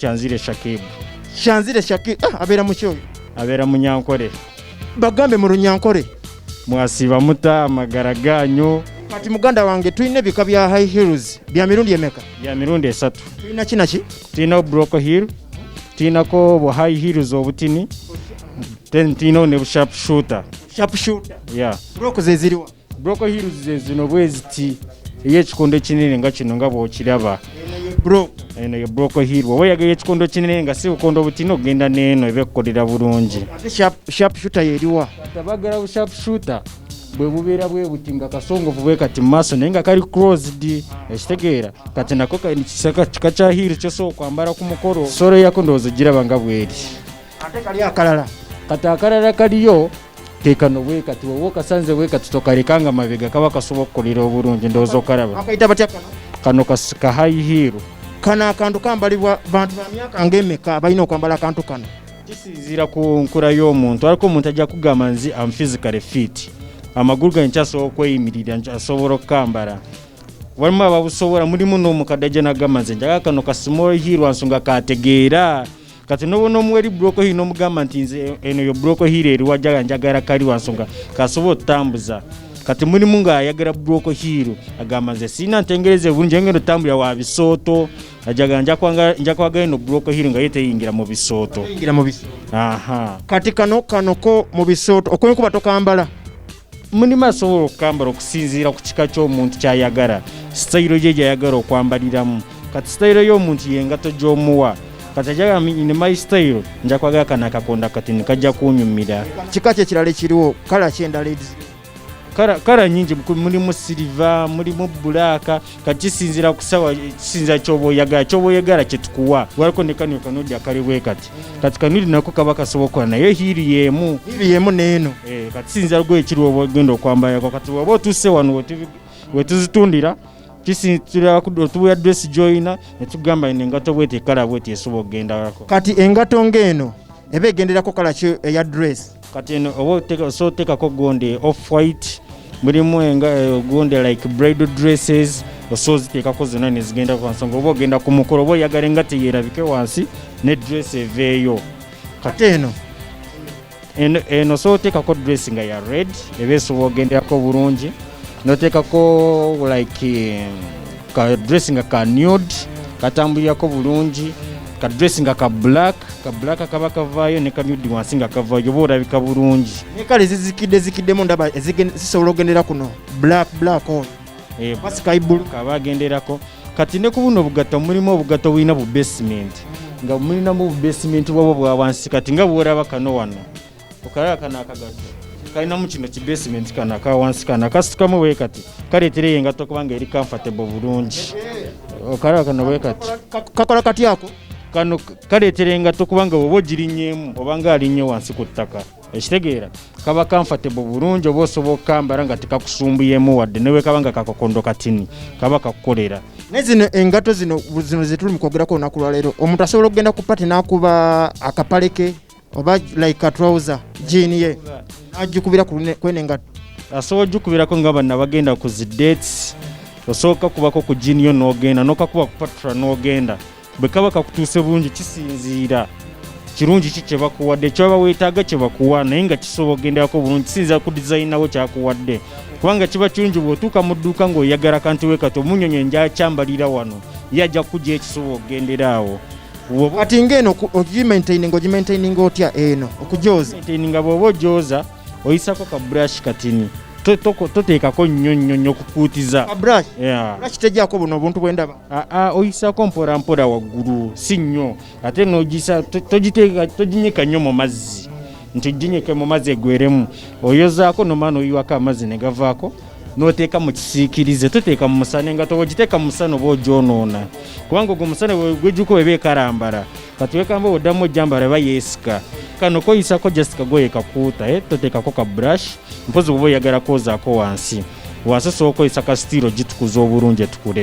Kyanzire Shakib. Kyanzire Shakib abera mucyo. Abera munyankore. Bagambe mu runyankore. Mwasiba muta amagaraganyo. Kati muganda wange tuine bika bya high heels bya mirundi emeka. Bya mirundi 3. Tuina kinaki? Tuina broco heel. Tuina ko bo high heels obutini. Then tuina ne sharp shooter. Sharp shooter. Yeah. Broco zeziriwa. Broco heels zino bweziti. Yekikondo kinene nga kino nga bo kiraba. Bro eno ye broco heel wo yagaye ekikondo kinene nga si ukondo butino genda neno ebekolera bulungi. Sharp shooter yeriwa. Tabagala sharp shooter. Bwe bubera bwe butinga kasongovu bwe kati maso nenga kali closed ekitegeera kati nako kali kisaka kikacha heel kyoso kwambara ku mukoro soro yako ndozo giraba nga bweri ate kali akalala kati akalala kaliyo tekano bwe kati wo kasanze bwe kati tokalekanga mabega kaba kasoboka kolera obulungi ndozo kalaba akaita batya kano kasika high heel kana akantu kambalibwa bantu ba myaka ngemeka balina okwambala akantu kano kisinzira ku nkula y'omuntu ariko omuntu ajja kugamba nzi am physically fit amaguru ganchaso okweyimirira nchasobora okukambala walimu ababusobora mulimu n'omukadde nagamaze njaga kano ka small heel ansonga kategeera kati nobona omweri broco heel n'omugamba nti nze eno yo broco heel eri wajaga njagala kali wansonga kasobola otambuza kati mulimu nga ayagala broco heel agamba nze sina ntengereze bulungi ngendo tambulira wa bisooto ajaga njakwagala no broco heel nga yete yingira mu bisooto aha kati kano ko mu bisooto okwenkuba tokambala muni masobola okukambala okusinziira ku kika ky'omuntu kyayagala sitayiro gye gyayagala okwambaliramu kati sitayiro y'omuntu yengato gy'omuwa kati ajaga ne my style nja kwagala kana akakonda kati nekajja kunyumira kika kye kirala ekiriwo kala kyendala kala nyingi mulimu silver mulimu black kati kisinziira kusawa kisinziira ky'oboyagala kyetukuwa waliko ne kanudi akaliwe kati kanudi nako kaba kasoboka naye hiri yemu neeno kati kisinziira gwe ekiriwo obagenda okwambalako kati waba otuuse wano wetuzitundira kisinziira otubuya dress joina netugamba engato bwete kala bwete esobola okugendako kati engato ng'eno eba egenderako kala ki eya dress kati eno oba osotekako gonde off white mulimu gonde like bridal dresses osoziteekako zonna nezigenda kwansonga oba ogenda ku mukolo oba oyagala engate yerabike wansi ne dress eveeyo kati eno sooteekako dress nga ya red eba esobola ogenderako bulungi noteekako like ka dress nga ka nude katambulirako bulungi ka dress nga ka black kaba kavaayo ne kamudi wansi nga kavaayo oba olabika bulungi ne kale zikiddemu ndaba zisobola ogendera kuno black oyo sky blue kaba agenderako kati ne ku buno obugato mulimu obugato bulina bu basement nga mulinamu bu basement bwabo bwa wansi kati nga bwolaba kano wano okalaba kana akagato kalinamu kino ki basement kana ka wansi kana kasitukamu bwe kati kaleetera engato kubanga eri comfortable bulungi okalaba kano bwe kati kakola kati ako kano kaleetera engato kubanga oba ogirinnyeemu obanga alinnye wansi ku ttaka ekitegeera kaba comfortable bulungi oba osobola okukambala nga tekakusumbuyemu wadde newe kabanga kakokondo katini kaba kakukolera ne zino engato zino zetuli mu kwogerako olunaku lwaleero omuntu asobola okugenda ku pati n'akuba akapaleke oba like a trouser jeani ye agikubira kwene engato asobola ogikubirako nga banna bagenda ku zi dates osooka kubako ku jeani yo n'ogenda n'okakuba ku patra n'ogenda bwe kaba kakutuuse bulungi kisinziira kirungi ki kye bakuwadde kyaba weetaaga kye bakuwa naye nga kisobola ogenderako bulungi kisinziira ku dizayinawo kyakuwadde kubanga kiba kirungi bw'otuuka mu dduuka ng'oyagala kantu we kati omunyonyo njakyambalira wano ye ajja kujja ekisobola okugenderaawo kati ng'eno ogimaintaininga otya eno okujooza nga bw'oba ojooza oyisako ka brush katini toteekako nnyo okukuutiza brush tejjaako buno obuntu bwendaba oyisako mpolampola waggulu si nnyo ate n'ogisa toginyeka nnyo mu mazzi nti oginyeke mu mazzi egweremu oyozaako nomala n'oyiwako amazzi ne gavaako n'oteeka mu kisiikirize toteeka mu musana engato ogiteeka mu musana oba ogyonoona kubanga ogwo omusana gwejjuko eba ekalambala kati wekamba oddamu ojjambala eba yeesika kano koyisako jasika goye kakuuta toteekako ka brush mpozi oba oyagala kwozaako wansi osobola okozesa ka sitiiro gitukuza obulungi etukule